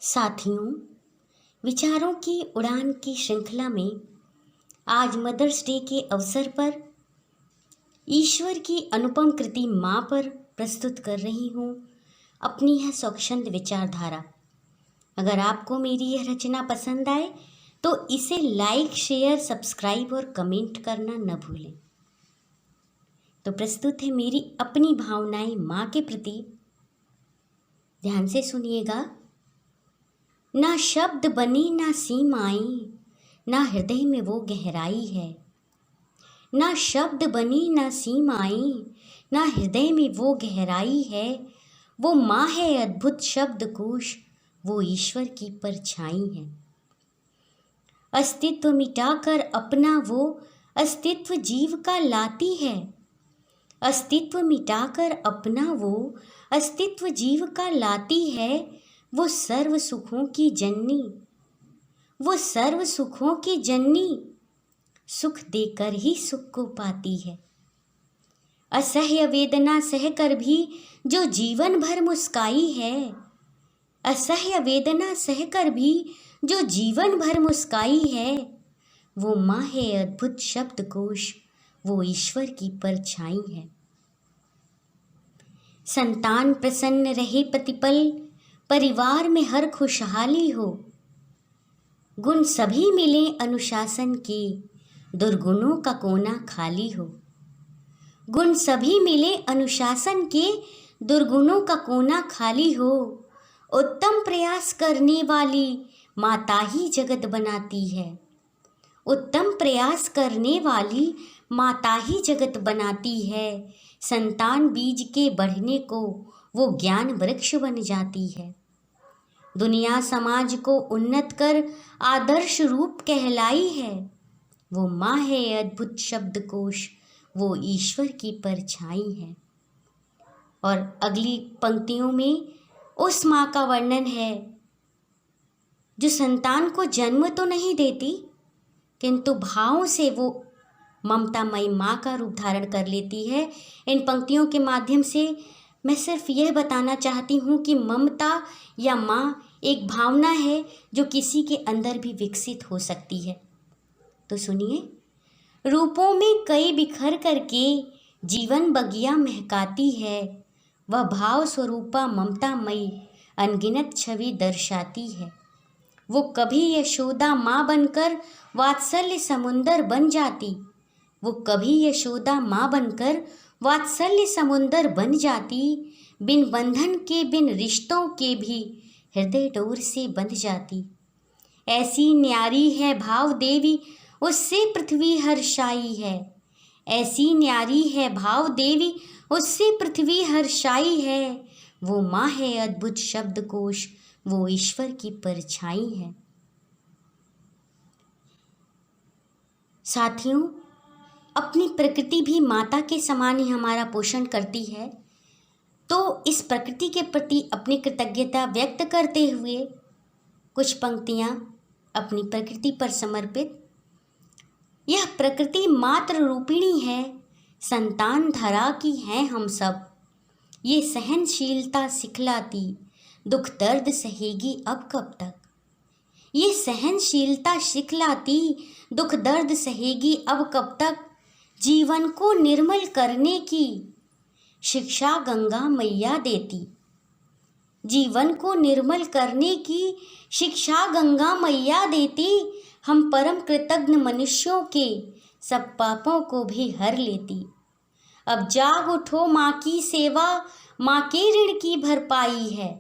साथियों, विचारों की उड़ान की श्रृंखला में आज मदर्स डे के अवसर पर ईश्वर की अनुपम कृति माँ पर प्रस्तुत कर रही हूँ अपनी यह स्वच्छंद विचारधारा। अगर आपको मेरी यह रचना पसंद आए तो इसे लाइक, शेयर, सब्सक्राइब और कमेंट करना न भूलें। तो प्रस्तुत है मेरी अपनी भावनाएं माँ के प्रति। ध्यान से सुनिएगा। ना शब्द बनी ना सीमाएं, ना हृदय में वो गहराई है। ना शब्द बनी ना सीमाएं, ना हृदय में वो गहराई है। वो माँ है अद्भुत शब्दकोश, वो ईश्वर की परछाई है। अस्तित्व मिटाकर अपना वो अस्तित्व जीव का लाती है। अस्तित्व मिटाकर अपना वो अस्तित्व जीव का लाती है। वो सर्व सुखों की जननी, वो सर्व सुखों की जननी, सुख देकर ही सुख को पाती है। असह्य वेदना सहकर भी जो जीवन भर मुस्काई है, असह्य वेदना सहकर भी जो जीवन भर मुस्काई है, वो माँ है अद्भुत शब्दकोश, वो ईश्वर की परछाई है। संतान प्रसन्न रहे प्रतिपल, परिवार में हर खुशहाली हो। गुण सभी मिले अनुशासन के, दुर्गुणों का कोना खाली हो। गुण सभी मिले अनुशासन के, दुर्गुणों का कोना खाली हो। उत्तम प्रयास करने वाली माता ही जगत बनाती है। उत्तम प्रयास करने वाली माता ही जगत बनाती है। संतान बीज के बढ़ने को वो ज्ञान वृक्ष बन जाती है। दुनिया समाज को उन्नत कर आदर्श रूप कहलाई है। वो माँ है अद्भुत शब्दकोश, वो ईश्वर की परछाई है। और अगली पंक्तियों में उस माँ का वर्णन है जो संतान को जन्म तो नहीं देती, किंतु भावों से वो ममतामयी माँ का रूप धारण कर लेती है। इन पंक्तियों के माध्यम से मैं सिर्फ यह बताना चाहती हूँ कि ममता या माँ एक भावना है जो किसी के अंदर भी विकसित हो सकती है। तो सुनिए। रूपों में कई बिखर करके जीवन बगिया महकाती है। वह भाव स्वरूपा ममतामयी अनगिनत छवि दर्शाती है। वो कभी यशोदा माँ बनकर वात्सल्य समुंदर बन जाती, वो कभी यशोदा माँ बनकर वात्सल्य समुंदर बन जाती। बिन बंधन के, बिन रिश्तों के भी हृदय डोर से बंध जाती। ऐसी न्यारी है भाव देवी, उससे पृथ्वी हर्षाई है। ऐसी न्यारी है भाव देवी, उससे पृथ्वी हर्षाई है। वो माँ है अद्भुत शब्दकोश, वो ईश्वर की परछाई है। साथियों, अपनी प्रकृति भी माता के समान ही हमारा पोषण करती है। तो इस प्रकृति के प्रति अपनी कृतज्ञता व्यक्त करते हुए कुछ पंक्तियाँ अपनी प्रकृति पर समर्पित। यह प्रकृति मात्र रूपिणी है, संतान धरा की हैं हम सब। ये सहनशीलता सिखलाती, दुख दर्द सहेगी अब कब तक। ये सहनशीलता सिखलाती, दुख दर्द सहेगी अब कब तक। जीवन को निर्मल करने की शिक्षा गंगा मैया देती। जीवन को निर्मल करने की शिक्षा गंगा मैया देती। हम परम कृतज्ञ मनुष्यों के सब पापों को भी हर लेती। अब जाग उठो माँ की सेवा, माँ के ऋण की भरपाई है।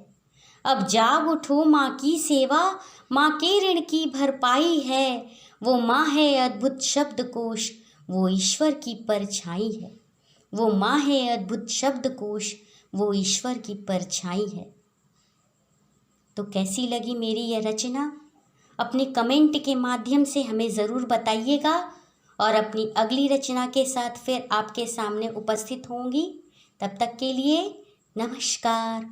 अब जाग उठो माँ की सेवा, माँ के ऋण की भरपाई है। वो माँ है अद्भुत शब्दकोश, वो ईश्वर की परछाई है। वो माँ है अद्भुत शब्दकोश, वो ईश्वर की परछाई है। तो कैसी लगी मेरी यह रचना? अपने कमेंट के माध्यम से हमें ज़रूर बताइएगा। और अपनी अगली रचना के साथ फिर आपके सामने उपस्थित होंगी। तब तक के लिए नमस्कार।